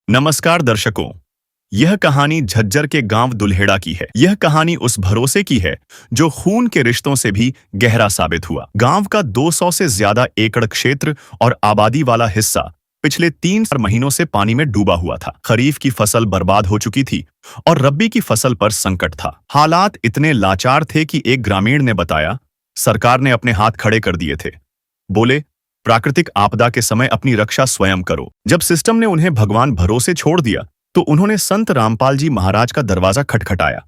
नमस्कार दर्शकों। यह कहानी झज्जर के गांव दुल्हेड़ा की है। यह कहानी उस भरोसे की है जो खून के रिश्तों से भी गहरा साबित हुआ। गांव का 200 से ज्यादा एकड़ क्षेत्र और आबादी वाला हिस्सा पिछले 3 महीनों से पानी में डूबा हुआ था। खरीफ की फसल बर्बाद हो चुकी थी और रब्बी की फसल पर संकट था। हालात इतने लाचार थे कि एक ग्रामीण ने बताया, सरकार ने अपने हाथ खड़े कर दिए थे। बोले, प्राकृतिक आपदा के समय अपनी रक्षा स्वयं करो। जब सिस्टम ने उन्हें भगवान भरोसे छोड़ दिया तो उन्होंने संत रामपाल जी महाराज का दरवाजा खटखटाया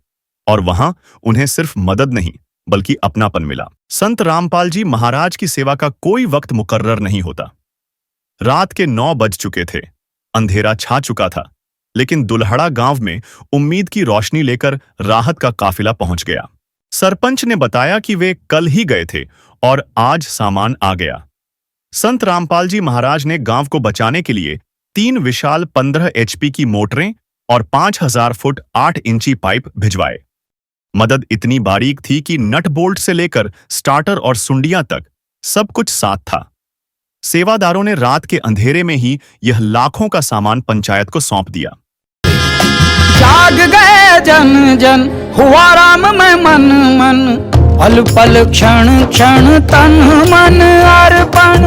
और वहां उन्हें सिर्फ मदद नहीं बल्कि अपनापन मिला। संत रामपाल जी महाराज की सेवा का कोई वक्त मुकर्रर नहीं होता। रात के 9 बज चुके थे, अंधेरा छा चुका था, लेकिन दुल्हड़ा गांव में उम्मीद की रोशनी लेकर राहत का काफिला पहुंच गया। सरपंच ने बताया कि वे कल ही गए थे और आज सामान आ गया। संत रामपाल जी महाराज ने गांव को बचाने के लिए 3 विशाल 15 HP की मोटरें और 5000 फुट 8 इंची पाइप भिजवाए। मदद इतनी बारीक थी कि नट बोल्ट से लेकर स्टार्टर और सुंडियां तक सब कुछ साथ था। सेवादारों ने रात के अंधेरे में ही यह लाखों का सामान पंचायत को सौंप दिया। जाग गए जन जन, हुआ राम में मन मन, पल पल क्षण क्षण तन मन अर्पण,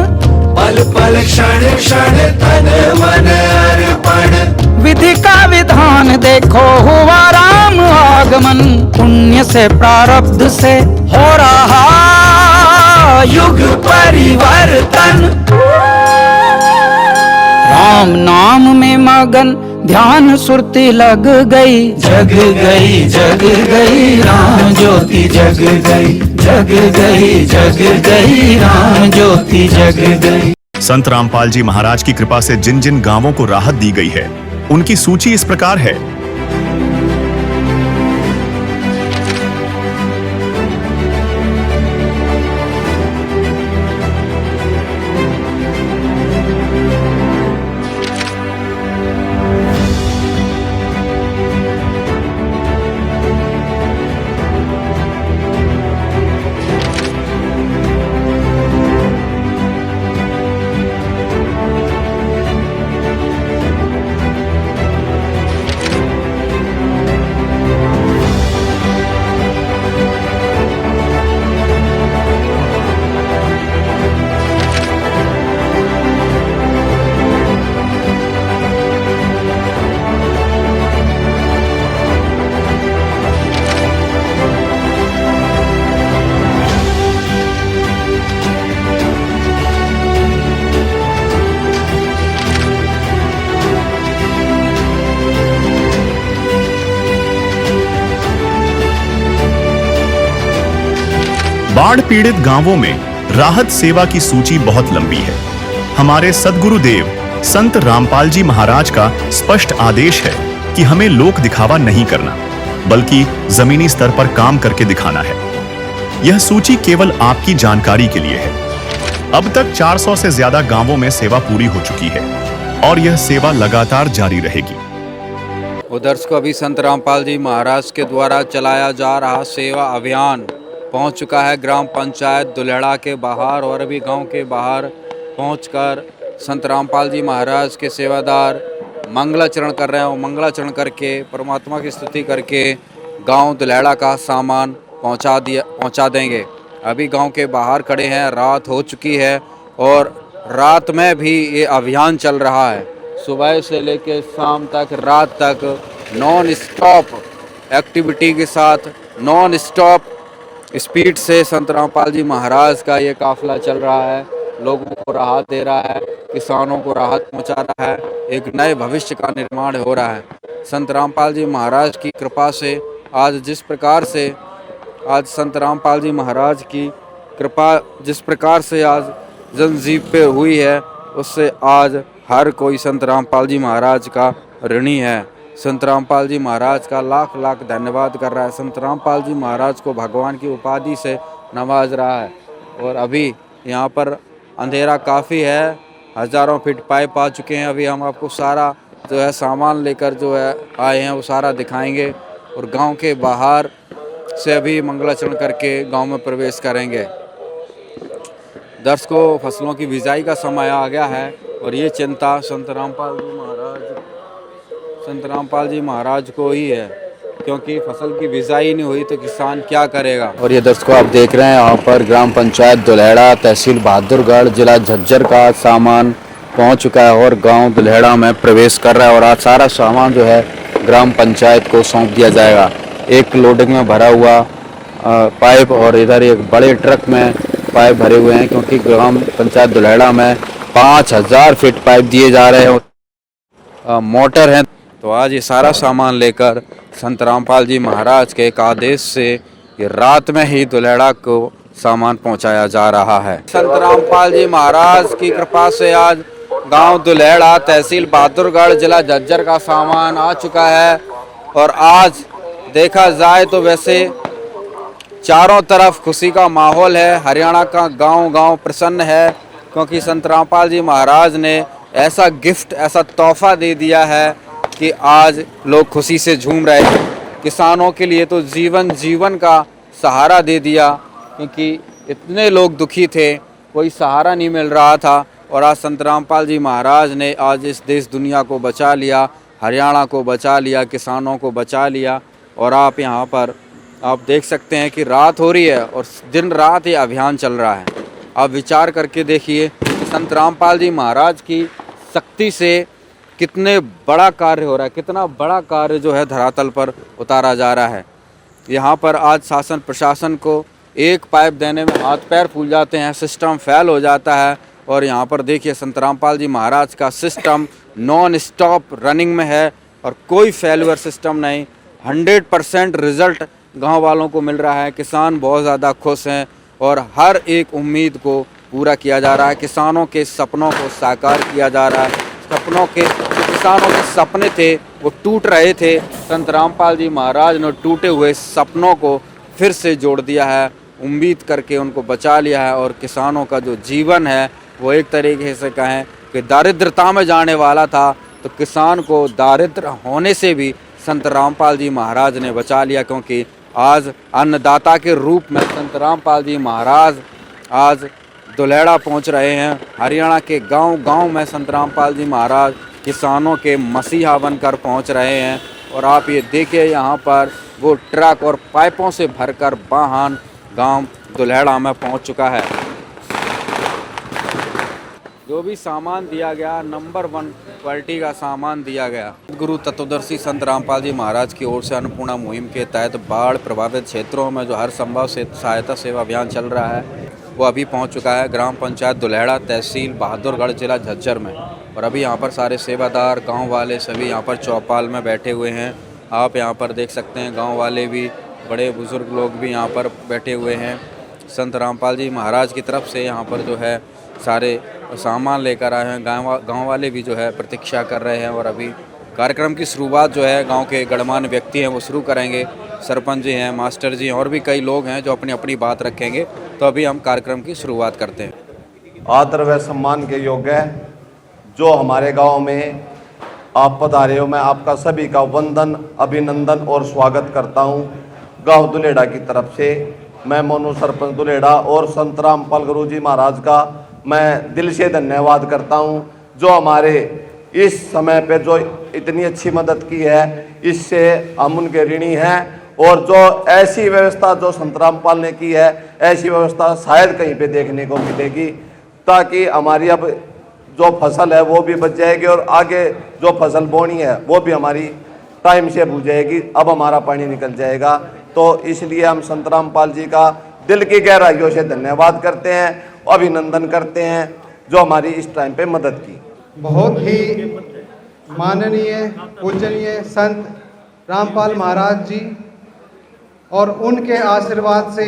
पल पल क्षण क्षण तन मन अर्पण। विधि का विधान देखो हुआ राम आगमन, पुण्य से प्रारब्ध से हो रहा युग परिवर्तन। राम नाम में मगन ध्यान सुरती लग गई, जग गई जग गई राम ज्योति जग गई, जग गई जग गई राम ज्योति जग गई। संत रामपाल जी महाराज की कृपा से जिन जिन गांवों को राहत दी गई है उनकी सूची इस प्रकार है। बाढ़ पीड़ित गांवों में राहत सेवा की सूची बहुत लंबी है। हमारे सद्गुरुदेव संत रामपाल जी महाराज का स्पष्ट आदेश है कि हमें लोक दिखावा नहीं करना बल्कि जमीनी स्तर पर काम करके दिखाना है। यह सूची केवल आपकी जानकारी के लिए है। अब तक 400 से ज्यादा गांवों में सेवा पूरी हो चुकी है और यह सेवा लगातार जारी रहेगी। उधर को अभी संत रामपाल जी महाराज के द्वारा चलाया जा रहा सेवा अभियान पहुंच चुका है ग्राम पंचायत दुल्हेड़ा के बाहर, और अभी गांव के बाहर पहुंचकर संत रामपाल जी महाराज के सेवादार मंगलाचरण कर रहे हैं। मंगलाचरण करके परमात्मा की स्तुति करके गांव दुल्हेड़ा का सामान पहुंचा देंगे। अभी गांव के बाहर खड़े हैं, रात हो चुकी है और रात में भी ये अभियान चल रहा है। सुबह से लेकर शाम तक, रात तक नॉन स्टॉप एक्टिविटी के साथ, नॉन स्टॉप स्पीड से संत रामपाल जी महाराज का ये काफिला चल रहा है। लोगों को राहत दे रहा है, किसानों को राहत पहुंचा रहा है, एक नए भविष्य का निर्माण हो रहा है। संत रामपाल जी महाराज की कृपा से आज जिस प्रकार से आज संत रामपाल जी महाराज की कृपा जिस प्रकार से आज जनजीव पे हुई है, उससे आज हर कोई संत रामपाल जी महाराज का ऋणी है। संत रामपाल जी महाराज का लाख लाख धन्यवाद कर रहा है। संत रामपाल जी महाराज को भगवान की उपाधि से नवाज रहा है। और अभी यहाँ पर अंधेरा काफ़ी है, हज़ारों फीट पाइप आ चुके हैं। अभी हम आपको सारा जो है सामान लेकर जो है आए हैं वो सारा दिखाएंगे और गांव के बाहर से अभी मंगलाचरण करके गांव में प्रवेश करेंगे। दर्शकों, फसलों की बिजाई का समय आ गया है और ये चिंता संत रामपाल जी महाराज संत रामपाल जी महाराज को ही है, क्योंकि फसल की बिजाई नहीं हुई तो किसान क्या करेगा। और ये दर्शकों आप देख रहे हैं यहाँ पर ग्राम पंचायत दुल्हेड़ा, तहसील बहादुरगढ़, जिला झज्जर का सामान पहुँच चुका है और गांव दुल्हेड़ा में प्रवेश कर रहा है। और आज सारा सामान जो है ग्राम पंचायत को सौंप दिया जाएगा। एक लोडिंग में भरा हुआ पाइप और इधर एक बड़े ट्रक में पाइप भरे हुए हैं, क्योंकि ग्राम पंचायत दुल्हेड़ा में 5000 फीट पाइप दिए जा रहे हैं। मोटर है, तो आज ये सारा सामान लेकर संत रामपाल जी महाराज के एक आदेश से ये रात में ही दुल्हेड़ा को सामान पहुंचाया जा रहा है। संत रामपाल जी महाराज की कृपा से आज गांव दुल्हेड़ा, तहसील बहादुरगढ़, जिला झज्जर का सामान आ चुका है। और आज देखा जाए तो वैसे चारों तरफ खुशी का माहौल है। हरियाणा का गांव-गांव प्रसन्न है, क्योंकि संत रामपाल जी महाराज ने ऐसा गिफ्ट, ऐसा तोहफा दे दिया है कि आज लोग खुशी से झूम रहे हैं। किसानों के लिए तो जीवन का सहारा दे दिया, क्योंकि इतने लोग दुखी थे, कोई सहारा नहीं मिल रहा था। और आज संत रामपाल जी महाराज ने आज इस देश दुनिया को बचा लिया, हरियाणा को बचा लिया, किसानों को बचा लिया। और आप यहाँ पर आप देख सकते हैं कि रात हो रही है और दिन रात ये अभियान चल रहा है। आप विचार करके देखिए कि संत रामपाल जी महाराज की शक्ति से कितने बड़ा कार्य हो रहा है, कितना बड़ा कार्य जो है धरातल पर उतारा जा रहा है। यहाँ पर आज शासन प्रशासन को एक पाइप देने में हाथ पैर फूल जाते हैं, सिस्टम फेल हो जाता है। और यहाँ पर देखिए संत रामपाल जी महाराज का सिस्टम नॉन स्टॉप रनिंग में है और कोई फेलुअर सिस्टम नहीं। 100% रिज़ल्ट गांव वालों को मिल रहा है। किसान बहुत ज़्यादा खुश हैं और हर एक उम्मीद को पूरा किया जा रहा है। किसानों के सपनों को साकार किया जा रहा है। किसानों के सपने थे वो टूट रहे थे, संत रामपाल जी महाराज ने टूटे हुए सपनों को फिर से जोड़ दिया है, उम्मीद करके उनको बचा लिया है। और किसानों का जो जीवन है वो एक तरीके से कहें कि दारिद्रता में जाने वाला था, तो किसान को दारिद्र होने से भी संत रामपाल जी महाराज ने बचा लिया। क्योंकि आज अन्नदाता के रूप में संत रामपाल जी महाराज आज दुल्हेड़ा पहुंच रहे हैं। हरियाणा के गांव-गांव में संत रामपाल जी महाराज किसानों के मसीहा बनकर पहुंच रहे हैं। और आप ये देखिए यहाँ पर वो ट्रक और पाइपों से भरकर वाहन गांव दुल्हेड़ा में पहुंच चुका है। जो भी सामान दिया गया नंबर 1 क्वालिटी का सामान दिया गया। गुरु तत्वदर्शी संत रामपाल जी महाराज की ओर से अन्नपूर्णा मुहिम के तहत बाढ़ प्रभावित क्षेत्रों में जो हर संभव सहायता सेवा अभियान चल रहा है वो अभी पहुंच चुका है ग्राम पंचायत दुल्हेड़ा, तहसील बहादुरगढ़, जिला झज्जर में। और अभी यहाँ पर सारे सेवादार, गांव वाले सभी यहाँ पर चौपाल में बैठे हुए हैं। आप यहाँ पर देख सकते हैं गांव वाले भी, बड़े बुजुर्ग लोग भी यहाँ पर बैठे हुए हैं। संत रामपाल जी महाराज की तरफ से यहाँ पर जो है सारे सामान लेकर आए हैं। गांव वाले भी जो है प्रतीक्षा कर रहे हैं। और अभी कार्यक्रम की शुरुआत जो है गांव के गणमान्य व्यक्ति हैं वो शुरू करेंगे। सरपंच जी हैं, मास्टर जी हैं और भी कई लोग हैं जो अपनी अपनी बात रखेंगे। तो अभी हम कार्यक्रम की शुरुआत करते हैं। आदर व सम्मान के योग्य है जो हमारे गांव में आप पधारे हो, मैं आपका सभी का वंदन, अभिनंदन और स्वागत करता हूं। गांव दुल्हेड़ा की तरफ से मैं मोनू सरपंच दुल्हेड़ा और संत रामपाल गुरु जी महाराज का मैं दिल से धन्यवाद करता हूं, जो हमारे इस समय पे जो इतनी अच्छी मदद की है, इससे हम उनके ऋणी हैं। और जो ऐसी व्यवस्था जो संत रामपाल ने की है, ऐसी व्यवस्था शायद कहीं पे देखने को मिलेगी, ताकि हमारी अब जो फसल है वो भी बच जाएगी और आगे जो फसल बोनी है वो भी हमारी टाइम से बुझ जाएगी। अब हमारा पानी निकल जाएगा। तो इसलिए हम संत रामपाल जी का दिल की गहराइयों से धन्यवाद करते हैं, अभिनंदन करते हैं जो हमारी इस टाइम पे मदद की। बहुत ही माननीय पूजनीय संत रामपाल महाराज जी और उनके आशीर्वाद से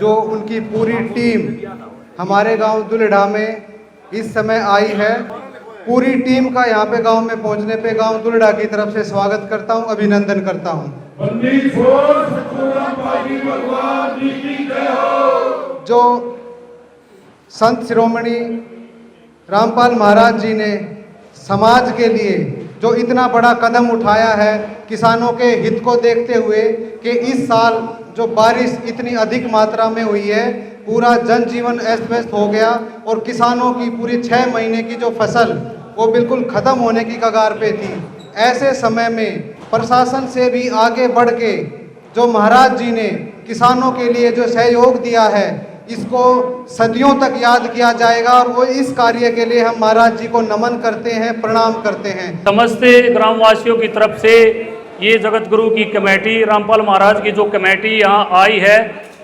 जो उनकी पूरी टीम हमारे गांव दुल्हेड़ा में इस समय आई है, पूरी टीम का यहाँ पे गांव में पहुँचने पे गांव दुल्हेड़ा की तरफ से स्वागत करता हूँ, अभिनंदन करता हूँ। जो संत शिरोमणि रामपाल महाराज जी ने समाज के लिए जो इतना बड़ा कदम उठाया है, किसानों के हित को देखते हुए कि इस साल जो बारिश इतनी अधिक मात्रा में हुई है, पूरा जनजीवन अस्त व्यस्त हो गया और किसानों की पूरी 6 महीने की जो फसल वो बिल्कुल ख़त्म होने की कगार पे थी। ऐसे समय में प्रशासन से भी आगे बढ़ के जो महाराज जी ने किसानों के लिए जो सहयोग दिया है, इसको सदियों तक याद किया जाएगा और वो इस कार्य के लिए हम महाराज जी को नमन करते हैं, प्रणाम करते हैं। समस्त ग्रामवासियों की तरफ से ये जगत गुरु की कमेटी, रामपाल महाराज की जो कमेटी यहाँ आई है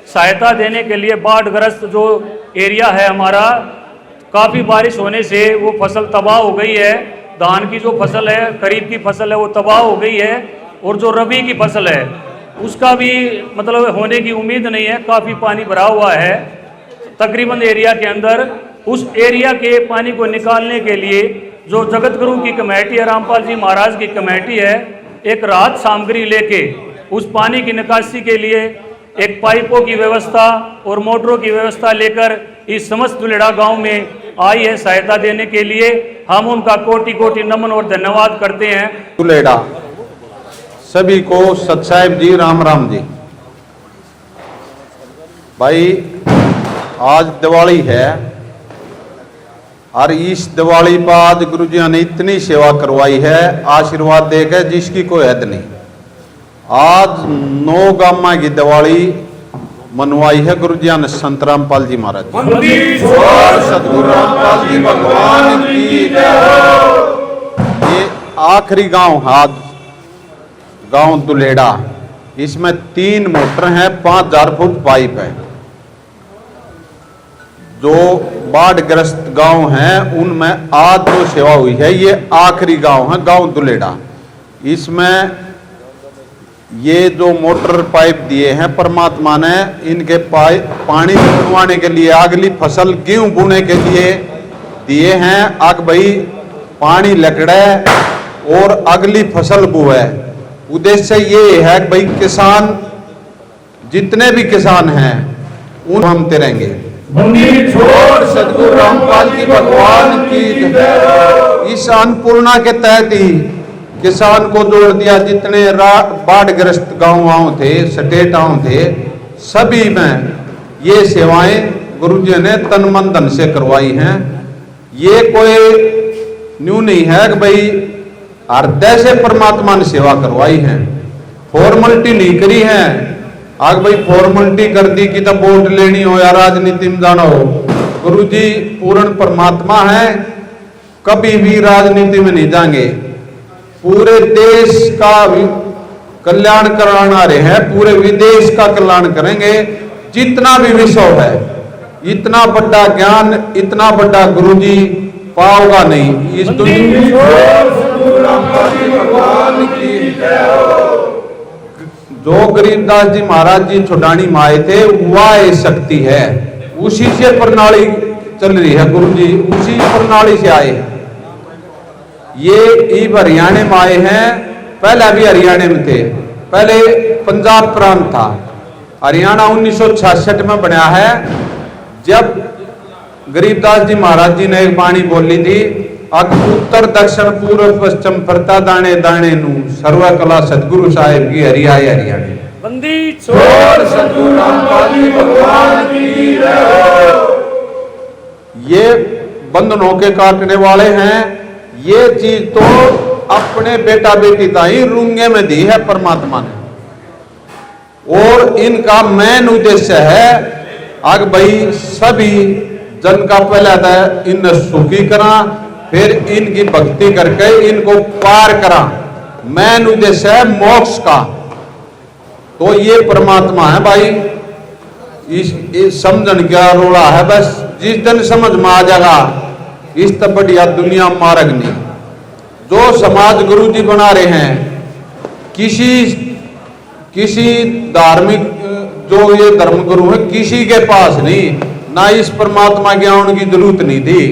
सहायता देने के लिए, बाढ़ग्रस्त जो एरिया है हमारा, काफ़ी बारिश होने से वो फसल तबाह हो गई है। धान की जो फसल है, खरीफ की फसल है, वो तबाह हो गई है और जो रबी की फसल है उसका भी मतलब होने की उम्मीद नहीं है। काफ़ी पानी भरा हुआ है तकरीबन एरिया के अंदर। उस एरिया के पानी को निकालने के लिए जो जगत गुरु की कमेटी है, रामपाल जी महाराज की कमेटी है, एक राहत सामग्री लेके उस पानी की निकासी के लिए एक पाइपों की व्यवस्था और मोटरों की व्यवस्था लेकर इस समस्त दुलेड़ा गांव में आई है सहायता देने के लिए। हम उनका कोटि कोटि नमन और धन्यवाद करते हैं। दुलेड़ा सभी को सत साहिब जी, राम राम जी। भाई आज दिवाली है और इस दिवाली पर आज गुरु जी ने इतनी सेवा करवाई है, आशीर्वाद देकर जिसकी कोई हद नहीं। आज 9 गामा की दिवाली मनवाई है गुरु जी ने संत रामपाल जी महाराज। सतगुरु रामपाल जी भगवान की जय। ये आखिरी गांव हाथ गांव दुलेड़ा, इसमें 3 मोटर हैं, 5000 फुट पाइप है। जो बाढ़ग्रस्त गांव हैं उनमें आज जो सेवा हुई है, ये आखिरी गांव है गांव दुलेड़ा। इसमें ये जो मोटर पाइप दिए हैं परमात्मा ने, इनके पानी बनवाने के लिए, अगली फसल गेहूं बोने के लिए दिए हैं। आग भाई पानी लकड़े और अगली फसल बोए। उद्देश्य ये है कि भाई किसान, जितने भी किसान हैं उन हम तेरेंगे। सतगुरु रामपाल जी भगवान की जय। इस अन्नपूर्णा के तहत ही किसान को जोड़ दिया। जितने बाढ़ग्रस्त गांव थे, स्टेटाओं थे, सभी में ये सेवाएं गुरु जी ने तन मन धन से करवाई हैं। ये कोई न्यू नहीं है कि भाई हृदय से परमात्मा ने सेवा करवाई है, फॉर्मेलिटी नहीं करी है। आग भाई फॉर्मेलिटी कर दी कि तब वोट लेनी हो या राजनीति में जाना हो। गुरु जी पूर्ण परमात्मा है, कभी भी राजनीति में नहीं जाएंगे। पूरे देश का कल्याण कराना रहे हैं, पूरे विदेश का कल्याण करेंगे। जितना भी विश्व है, इतना बड़ा ज्ञान, इतना बड़ा गुरु जी पाओगा नहीं इस दुनिया। जो गरीबदास जी महाराज जी छुड़ानी माए थे, वह शक्ति है, उसी से प्रणाली चल रही है। गुरु जी उसी प्रणाली से आए हैं। ये ईब हरियाणा में आए हैं, पहले भी हरियाणा में थे, पहले पंजाब प्रांत था। हरियाणा 1966 में बना है, जब गरीबदास जी महाराज जी ने एक बाणी बोली थी, अग उत्तर दक्षिण पूर्व पश्चिम फरता दाने दाने नू सर्व कला सतगुरु साहिब की हरियाए हरियाणा। बंदी छोड़ सतगुरु रामपाल जी भगवान की जय। ये बंधनों के काटने वाले हैं। ये चीज तो अपने बेटा बेटी ताई रूंगे में दी है परमात्मा ने, और इनका मेन उद्देश्य है आग भाई सभी जन का पहले आता है इन सुखी करा, फिर इनकी भक्ति करके इनको पार करा। मेन उद्देश्य है मोक्ष का। तो ये परमात्मा है भाई, इस समझन क्या रोड़ा है। बस जिस दिन समझ में आ जाएगा, इस तब बढ़िया दुनिया मार्ग नहीं। जो समाज गुरु जी बना रहे हैं, किसी धार्मिक जो ये धर्म गुरु है, किसी के पास नहीं, ना इस परमात्मा ज्ञान की जरूरत नहीं थी।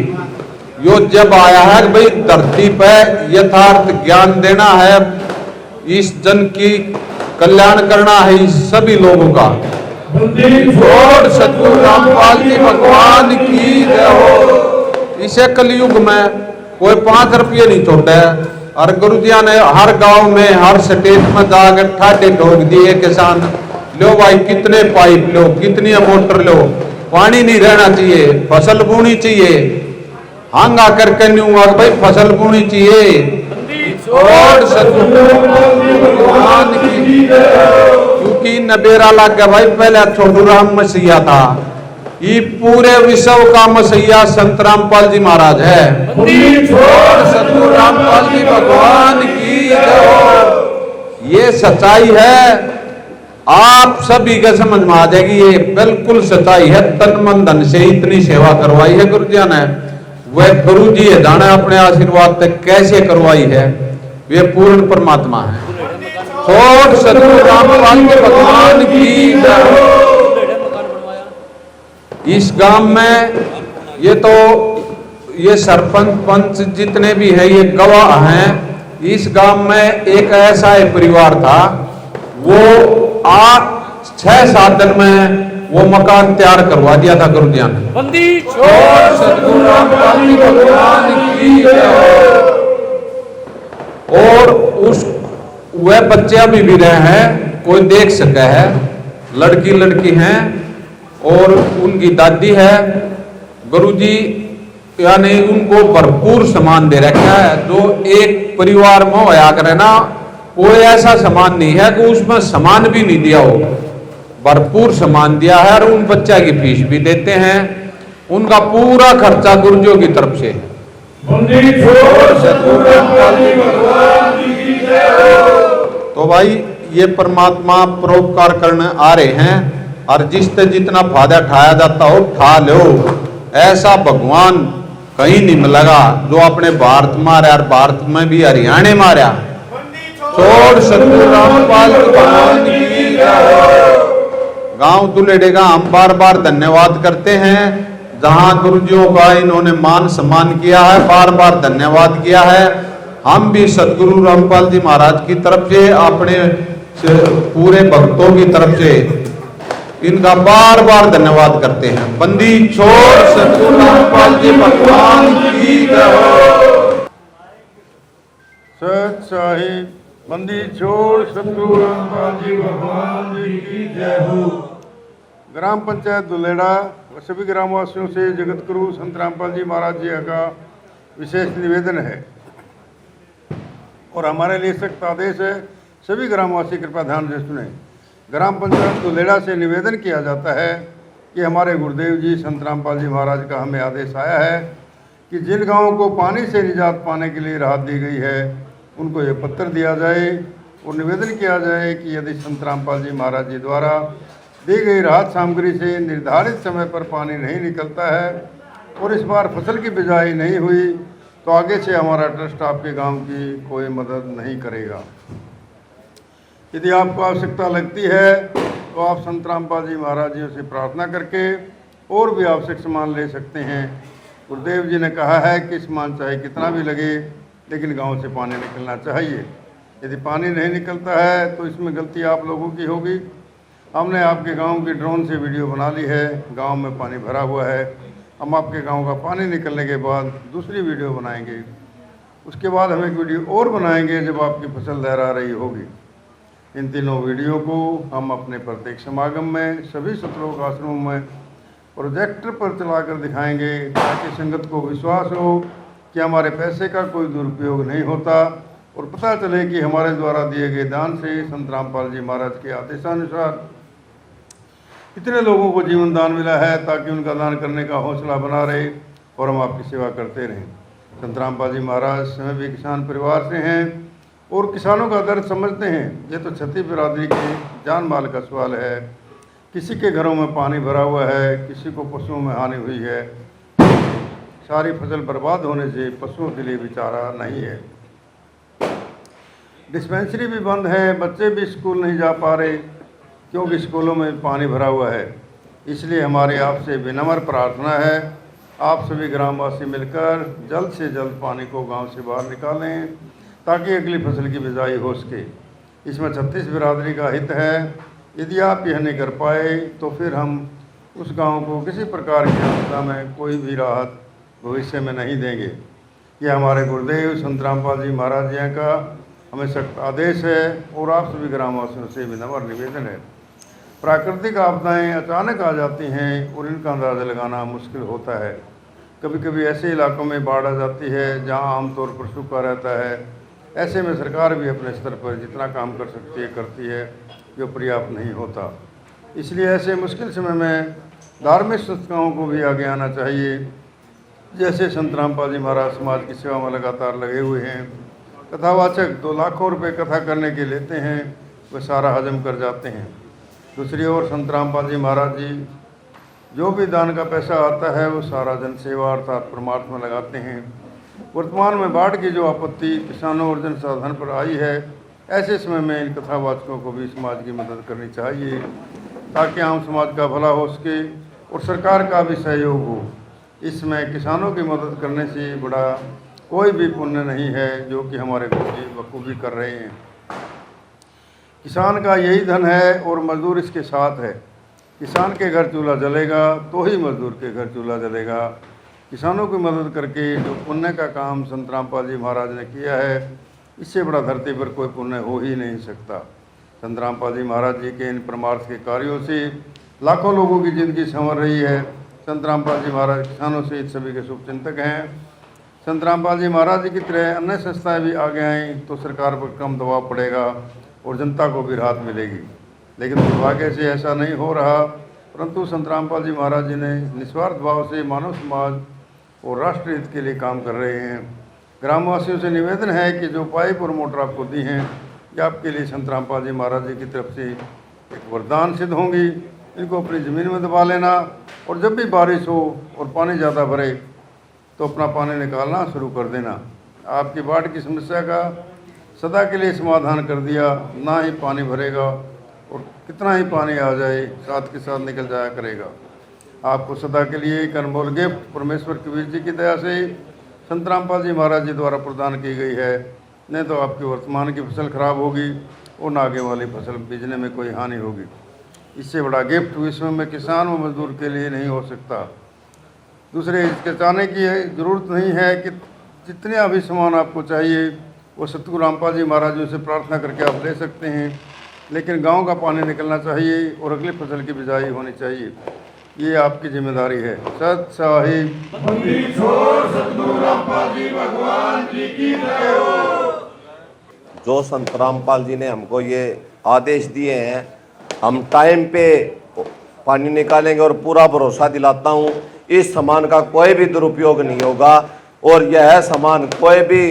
यो जब आया है कि भाई धरती पे यथार्थ ज्ञान देना है, इस जन की कल्याण करना है इस सभी लोगों का। सतगुरु रामपाल जी भगवान की जय हो। इसे कलयुग में कोई 5 रुपये नहीं छोड़ा है। और गुरु जी ने हर गांव में, हर स्टेट में जाकर ठाटे ठोक दिए किसान, लो भाई कितने पाइप लो, कितनी मोटर लो, पानी नहीं रहना चाहिए, फसल बोनी चाहिए। हंगा करके नहीं हुआ भाई फसल बोनी चाहिए। छोड़ सतगुरु भगवान की। क्योंकि नबेरा लग गया भाई, पहले छोटू राम मसीहा था, ये पूरे विश्व का मसीहा संत रामपाल जी महाराज है। छोड़ सतगुरु रामपाल जी भगवान की जय। ये सच्चाई है, आप सभी के समझ में आ जाएगी, ये बिल्कुल सच्चाई है। तन मन धन से इतनी सेवा करवाई है गुरु जी ने, वह गुरु जी है जाने अपने आशीर्वाद तक कैसे करवाई है, वे पूर्ण परमात्मा है। छोड़ सतगुरु रामपाल के भगवान की जय। इस गांव में ये सरपंच पंच जितने भी हैं ये गवाह हैं। इस गांव में एक ऐसा एक परिवार था, वो 6-7 दिन में वो मकान तैयार करवा दिया था गुरु जी ने। छोड़ सतगुरु रामपाल जी भगवान की जय। और उस वह बच्चे अभी भी रहे हैं, कोई देख सके है, लड़की हैं और उनकी दादी है। गुरुजी यानी उनको भरपूर सामान दे रखा है, जो एक परिवार में होया करे ना, कोई ऐसा सामान नहीं है कि उसमें सामान भी नहीं दिया हो, भरपूर सामान दिया है। और उन बच्चा की फीस भी देते हैं, उनका पूरा खर्चा गुरुजियों की तरफ से। तो भाई ये परमात्मा परोपकार करने आ रहे हैं, और जिससे जितना फायदा उठाया जाता हो उठा लो। ऐसा भगवान कहीं नहीं मिलेगा जो अपने भारत मारा, और भारत में भी हरियाणा मारा। छोड़ सतगुरु रामपाल भगवान की जय। गांव दुलेड़े का हम बार बार धन्यवाद करते हैं, जहां गुरुजियों का इन्होंने मान सम्मान किया है, बार बार धन्यवाद किया है। हम भी सतगुरु रामपाल जी महाराज की तरफ से, अपने पूरे भक्तों की तरफ से इनका बार बार धन्यवाद करते हैं। बंदी छोड़ सतगुरु रामपाल जी भगवान की जय। सच साहिब बंदी छोड़ सतगुरु रामपाल जी भगवान जी की जय हो। ग्राम पंचायत दुलेड़ा व सभी ग्रामवासियों से जगत गुरु संत रामपाल जी महाराज जी का विशेष निवेदन है और हमारे लिए सख्त आदेश है। सभी ग्रामवासी कृपया ध्यान से सुने। ग्राम पंचायत दुलेड़ा से निवेदन किया जाता है कि हमारे गुरुदेव जी संत रामपाल जी महाराज का हमें आदेश आया है कि जिन गांवों को पानी से निजात पाने के लिए राहत दी गई है, उनको ये पत्र दिया जाए और निवेदन किया जाए कि यदि संत रामपाल जी महाराज जी द्वारा दी गई राहत सामग्री से निर्धारित समय पर पानी नहीं निकलता है और इस बार फसल की बिजाई नहीं हुई, तो आगे से हमारा ट्रस्ट आपके गांव की कोई मदद नहीं करेगा। यदि आपको आवश्यकता लगती है तो आप संत रामपाल जी महाराज जी से प्रार्थना करके और भी आवश्यक सामान ले सकते हैं। गुरुदेव जी ने कहा है कि सामान चाहे कितना भी लगे, लेकिन गांव से पानी निकलना चाहिए। यदि पानी नहीं निकलता है तो इसमें गलती आप लोगों की होगी। हमने आपके गांव की ड्रोन से वीडियो बना ली है, गांव में पानी भरा हुआ है। हम आपके गांव का पानी निकलने के बाद दूसरी वीडियो बनाएंगे, उसके बाद हम एक वीडियो और बनाएंगे जब आपकी फसल लहरा रही होगी। इन तीनों वीडियो को हम अपने प्रत्येक समागम में, सभी सतलोक आश्रमों में प्रोजेक्टर पर चलाकर दिखाएंगे, ताकि संगत को विश्वास हो कि हमारे पैसे का कोई दुरुपयोग नहीं होता और पता चले कि हमारे द्वारा दिए गए दान से संत रामपाल जी महाराज के आदेशानुसार इतने लोगों को जीवन दान मिला है, ताकि उनका दान करने का हौसला बना रहे और हम आपकी सेवा करते रहें। संत रामपाल जी महाराज स्वयं भी किसान परिवार से हैं और किसानों का दर्द समझते हैं। ये तो क्षति बिरादरी के जान माल का सवाल है। किसी के घरों में पानी भरा हुआ है, किसी को पशुओं में हानि हुई है। सारी फसल बर्बाद होने से पशुओं के लिए भी चारा नहीं है। डिस्पेंसरी भी बंद है, बच्चे भी स्कूल नहीं जा पा रहे क्योंकि स्कूलों में पानी भरा हुआ है। इसलिए हमारी आपसे विनम्र प्रार्थना है, आप सभी ग्रामवासी मिलकर जल्द से जल्द पानी को गांव से बाहर निकालें, ताकि अगली फसल की बिजाई हो सके। इसमें 36 बिरादरी का हित है। यदि आप यह नहीं कर पाए तो फिर हम उस गांव को किसी प्रकार की आपदा में कोई भी राहत भविष्य में नहीं देंगे। यह हमारे गुरुदेव संत रामपाल जी महाराज जी का हमें सख्त आदेश है और आप सभी ग्रामवासियों से विनम्र निवेदन है। प्राकृतिक आपदाएं अचानक आ जाती हैं और इनका अंदाज़ा लगाना मुश्किल होता है। कभी कभी ऐसे इलाकों में बाढ़ आ जाती है जहां आमतौर पर सूखा रहता है। ऐसे में सरकार भी अपने स्तर पर जितना काम कर सकती है करती है, जो पर्याप्त नहीं होता। इसलिए ऐसे मुश्किल समय में धार्मिक संस्थाओं को भी आगे आना चाहिए। जैसे संत रामपाल जी महाराज समाज की सेवा में लगातार लगे हुए हैं। कथावाचक 2 लाखों रुपए कथा करने के लेते हैं, वे सारा हजम कर जाते हैं। दूसरी ओर संत रामपाल जी महाराज जी जो भी दान का पैसा आता है वो सारा जन सेवा अर्थात परमार्थ में लगाते हैं। वर्तमान में बाढ़ की जो आपत्ति किसानों और जनसाधारण पर आई है, ऐसे समय में इन कथावाचकों को भी समाज की मदद करनी चाहिए ताकि आम समाज का भला हो सके और सरकार का भी सहयोग हो। इसमें किसानों की मदद करने से बड़ा कोई भी पुण्य नहीं है, जो कि हमारे गुरुजी बखूबी कर रहे हैं। किसान का यही धन है और मजदूर इसके साथ है। किसान के घर चूल्हा जलेगा तो ही मजदूर के घर चूल्हा जलेगा। किसानों की मदद करके जो पुण्य का काम संत रामपाल जी महाराज ने किया है, इससे बड़ा धरती पर कोई पुण्य हो ही नहीं सकता। संत रामपाल जी महाराज जी के इन परमार्थ के कार्यों से लाखों लोगों की ज़िंदगी संवर रही है। संत रामपाल जी महाराज किसानों सहित सभी के शुभचिंतक हैं। संत रामपाल जी महाराज जी की तरह अन्य संस्थाएं भी आगे आएँ तो सरकार पर कम दबाव पड़ेगा और जनता को भी राहत मिलेगी। लेकिन दुर्भाग्य से ऐसा नहीं हो रहा, परंतु संत रामपाल जी महाराज जी ने निस्वार्थ भाव से मानव समाज और राष्ट्र हित के लिए काम कर रहे हैं। ग्रामवासियों से निवेदन है कि जो पाइप और मोटर आपको दी हैं, ये आपके लिए संत रामपाल जी महाराज जी की तरफ से एक वरदान सिद्ध होंगी। इनको अपनी ज़मीन में दबा लेना और जब भी बारिश हो और पानी ज़्यादा भरे तो अपना पानी निकालना शुरू कर देना। आपकी बाढ़ की समस्या का सदा के लिए समाधान कर दिया। ना ही पानी भरेगा और कितना ही पानी आ जाए साथ के साथ निकल जाया करेगा। आपको सदा के लिए एक अनमोल गिफ्ट परमेश्वर कबीर जी की दया से संत रामपाल जी महाराज जी द्वारा प्रदान की गई है। नहीं तो आपकी वर्तमान की फसल खराब होगी और न आगे वाली फसल बीजने में कोई हानि होगी। इससे बड़ा गिफ्ट विश्व में किसान व मजदूर के लिए नहीं हो सकता। दूसरे हिचकिचाने की ज़रूरत नहीं है कि जितने भी सामान आपको चाहिए वो सतगुरु रामपाल जी महाराज जी से प्रार्थना करके आप ले सकते हैं। लेकिन गांव का पानी निकलना चाहिए और अगली फसल की बिजाई होनी चाहिए, ये आपकी जिम्मेदारी है। सत साहिब जो संत रामपाल जी ने हमको ये आदेश दिए हैं, हम टाइम पे पानी निकालेंगे और पूरा भरोसा दिलाता हूँ इस सामान का कोई भी दुरुपयोग नहीं होगा। और यह सामान कोई भी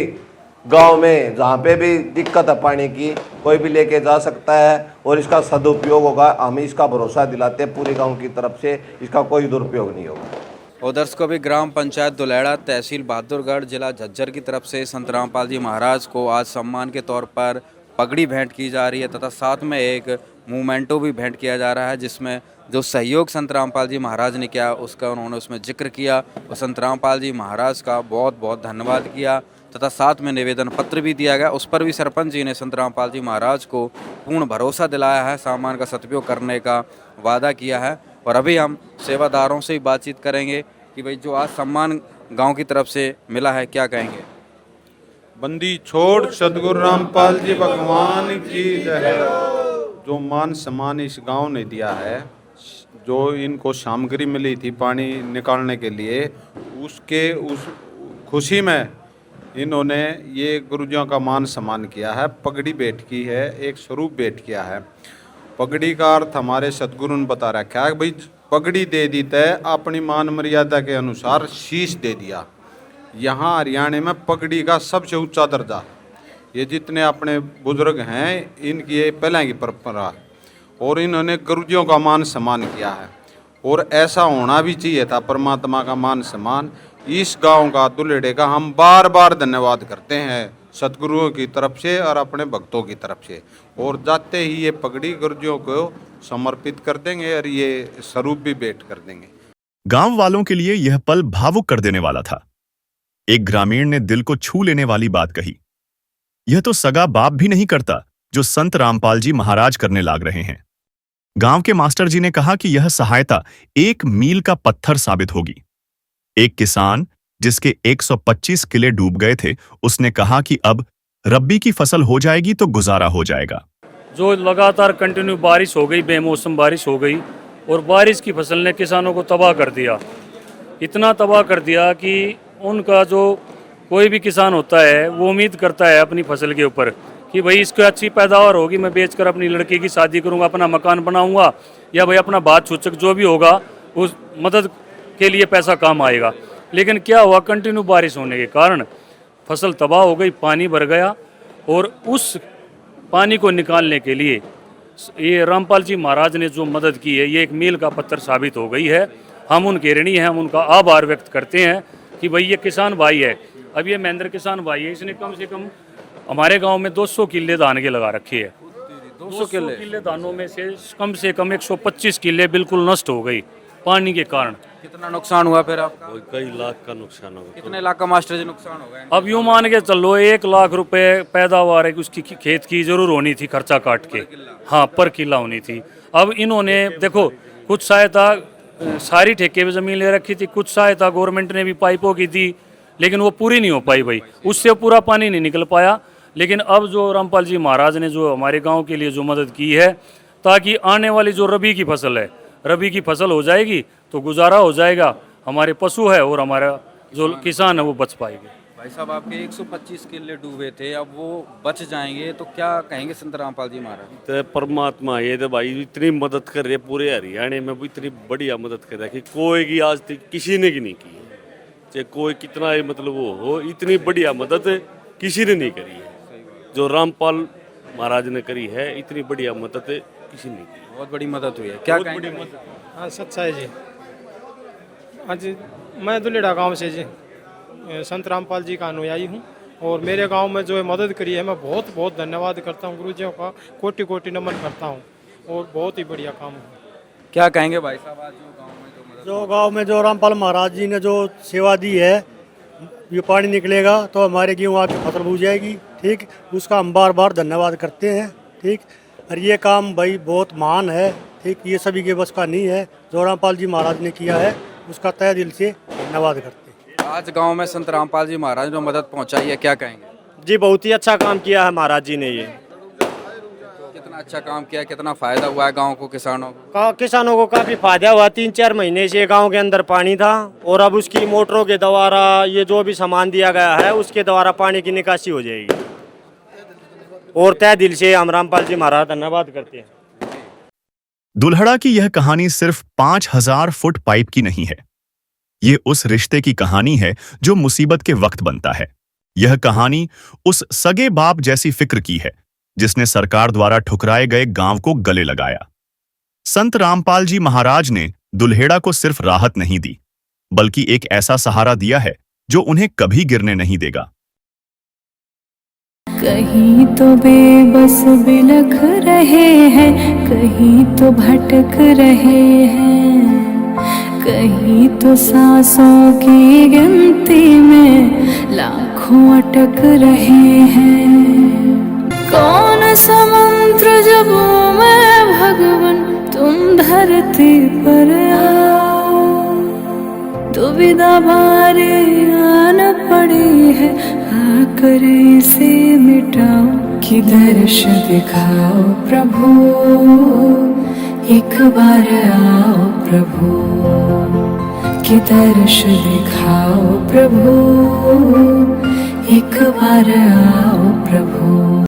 गांव में जहाँ पे भी दिक्कत है पानी की, कोई भी लेके जा सकता है और इसका सदुपयोग होगा। हम इसका भरोसा दिलाते हैं पूरे गांव की तरफ से, इसका कोई दुरुपयोग नहीं होगा। उधर को भी ग्राम पंचायत दुलेड़ा तहसील बहादुरगढ़ जिला झज्जर की तरफ से संत रामपाल जी महाराज को आज सम्मान के तौर पर पगड़ी भेंट की जा रही है तथा साथ में एक मूवमेंटो भी भेंट किया जा रहा है, जिसमें जो सहयोग संत रामपाल जी महाराज ने किया उसका उन्होंने उसमें जिक्र किया और संत रामपाल जी महाराज का बहुत बहुत धन्यवाद किया तथा साथ में निवेदन पत्र भी दिया गया। उस पर भी सरपंच जी ने संत रामपाल जी महाराज को पूर्ण भरोसा दिलाया है, सामान का सदुपयोग करने का वादा किया है। और अभी हम सेवादारों से ही बातचीत करेंगे कि भाई जो आज सम्मान गांव की तरफ से मिला है क्या कहेंगे। बंदी छोड़ सदगुरु रामपाल जी भगवान की जय। जो मान सम्मान इस गांव ने दिया है, जो इनको सामग्री मिली थी पानी निकालने के लिए, उसके उस खुशी में इन्होंने ये गुरुजियों का मान सम्मान किया है। पगड़ी भेंट की है, एक स्वरूप भेंट किया है। पगड़ी का अर्थ हमारे सतगुरु ने बता रखा है भाई पगड़ी दे दी तय अपनी मान मर्यादा के अनुसार शीश दे दिया। यहाँ हरियाणा में पगड़ी का सबसे ऊंचा दर्जा, ये जितने अपने बुजुर्ग हैं इनकी ये पहले की परंपरा और इन्होंने गुरुजियों का मान सम्मान किया है और ऐसा होना भी चाहिए था। परमात्मा का मान सम्मान इस गांव का दुलेड़े का हम बार बार धन्यवाद करते हैं सतगुरुओं की तरफ से और अपने भक्तों की तरफ से। और जाते ही ये पगड़ी गुरुजियों को समर्पित कर देंगे और ये स्वरूप भी भेंट कर देंगे। गांव वालों के लिए यह पल भावुक कर देने वाला था। एक ग्रामीण ने दिल को छू लेने वाली बात कही। यह तो सगा बाप भी नहीं करता जो संत रामपाल जी महाराज करने लाग रहे हैं। गांव के मास्टर जी ने कहा कि यह सहायता 1 मील का पत्थर साबित होगी। एक किसान जिसके 125 किले डूब गए थे, उसने कहा कि अब रब्बी की फसल हो जाएगी तो गुजारा हो जाएगा। जो लगातार कंटिन्यू बारिश हो गई, बेमौसम बारिश हो गई और बारिश की फसल ने किसानों को तबाह कर दिया। इतना तबाह कर दिया कि उनका जो कोई भी किसान होता है वो उम्मीद करता है अपनी फसल के ऊपर कि भाई इसको अच्छी पैदावार होगी, मैं बेचकर अपनी लड़की की शादी करूंगा, अपना मकान बनाऊंगा, या भाई अपना बात सूचक जो भी होगा उस मदद के लिए पैसा काम आएगा। लेकिन क्या हुआ, कंटिन्यू बारिश होने के कारण फसल तबाह हो गई, पानी भर गया, और उस पानी को निकालने के लिए ये रामपाल जी महाराज ने जो मदद की है, ये एक मील का पत्थर साबित हो गई है। हम उनके ऋणी हैं, हम उनका आभार व्यक्त करते हैं कि भाई ये किसान भाई है। अब ये महेंद्र किसान भाई है, इसने कम से कम हमारे गांव में 200 किले धान के लगा रखे है। 200 किले धानों में से कम 125 किले बिल्कुल नष्ट हो गई पानी के कारण। कितना नुकसान हुआ फिर आपका? कई लाख का नुकसान हो गया। कितने लाख का मास्टर जी नुकसान हो गया? अब यूँ मान के चलो 1 लाख रुपए पैदावार है कि उसकी खेत की जरूर होनी थी, खर्चा काट के, हाँ पर किला होनी थी। अब इन्होंने देखो कुछ सहायता सारी ठेके पे जमीन ले रखी थी, कुछ सहायता गवर्नमेंट ने भी पाइपों की थी, लेकिन वो पूरी नहीं हो पाई भाई, उससे पूरा पानी नहीं निकल पाया। लेकिन अब जो रामपाल जी महाराज ने जो हमारे गांव के लिए जो मदद की है, ताकि आने वाली जो रबी की फसल है, रबी की फसल हो जाएगी तो गुजारा हो जाएगा, हमारे पशु है और हमारा जो किसान है वो बच पाएंगे। भाई साहब आपके 125 किले डूबे थे, अब वो बच जाएंगे तो क्या कहेंगे संत रामपाल जी महाराज? तो परमात्मा ये तो भाई इतनी मदद कर रहे पूरे हरियाणा में, भी इतनी बढ़िया मदद कर रहा है कि कोई की आज तक किसी ने की नहीं की है। चाहे कोई कितना मतलब वो हो, इतनी बढ़िया मदद किसी ने नहीं करी है जो रामपाल महाराज ने करी है। इतनी बढ़िया मदद किसी ने की, बहुत बड़ी मदद हुई है। क्या कहेंगे? हाँ सच्चाई जी। आज मैं दुलेड़ा गांव से जी संत रामपाल जी का अनुयायी हूँ, और मेरे गांव में जो मदद करी है मैं बहुत बहुत धन्यवाद करता हूँ, गुरुजियों का कोटि कोटि नमन करता हूँ, और बहुत ही बढ़िया काम है। क्या कहेंगे भाई साहब, आज जो गांव में जो रामपाल महाराज जी ने जो सेवा दी है, ये पानी निकलेगा तो हमारे गेहूँ आके फसल बूझ जाएगी, ठीक, उसका हम बार बार धन्यवाद करते हैं, ठीक। और ये काम भाई बहुत महान है, ठीक, ये सभी के बस का नहीं है, जो रामपाल जी महाराज ने किया है उसका तहे दिल से धन्यवाद करते हैं। आज गांव में संत रामपाल जी महाराज ने मदद पहुंचाई है, क्या कहेंगे? जी बहुत ही अच्छा काम किया है महाराज जी ने। ये कितना अच्छा काम किया, कितना फायदा हुआ है गांव को, किसानों को? किसानों को काफी फायदा हुआ। 3-4 महीने से गांव के अंदर पानी था, और अब उसकी मोटरों के द्वारा ये जो भी सामान दिया गया है उसके द्वारा पानी की निकासी हो जाएगी, और तहे दिल से हम रामपाल जी महाराज धन्यवाद करते हैं। दुल्हड़ा की यह कहानी सिर्फ 5000 फुट पाइप की नहीं है, ये उस रिश्ते की कहानी है जो मुसीबत के वक्त बनता है। यह कहानी उस सगे बाप जैसी फिक्र की है जिसने सरकार द्वारा ठुकराए गए गांव को गले लगाया। संत रामपाल जी महाराज ने दुल्हेड़ा को सिर्फ राहत नहीं दी, बल्कि एक ऐसा सहारा दिया है जो उन्हें कभी गिरने नहीं देगा। कहीं तो बेबस बिलख रहे हैं, कहीं तो भटक रहे हैं, कहीं तो सांसों की गिनती में लाखों अटक रहे हैं। कौन समुद्र जब मैं भगवन तुम धरती पर आओ, दुविधा भारी आन पड़ी है, आकर इसे मिटाओ। कि दर्श दिखाओ प्रभु, एक बार आओ प्रभु, कि दर्श दिखाओ प्रभु, एक बार आओ प्रभु।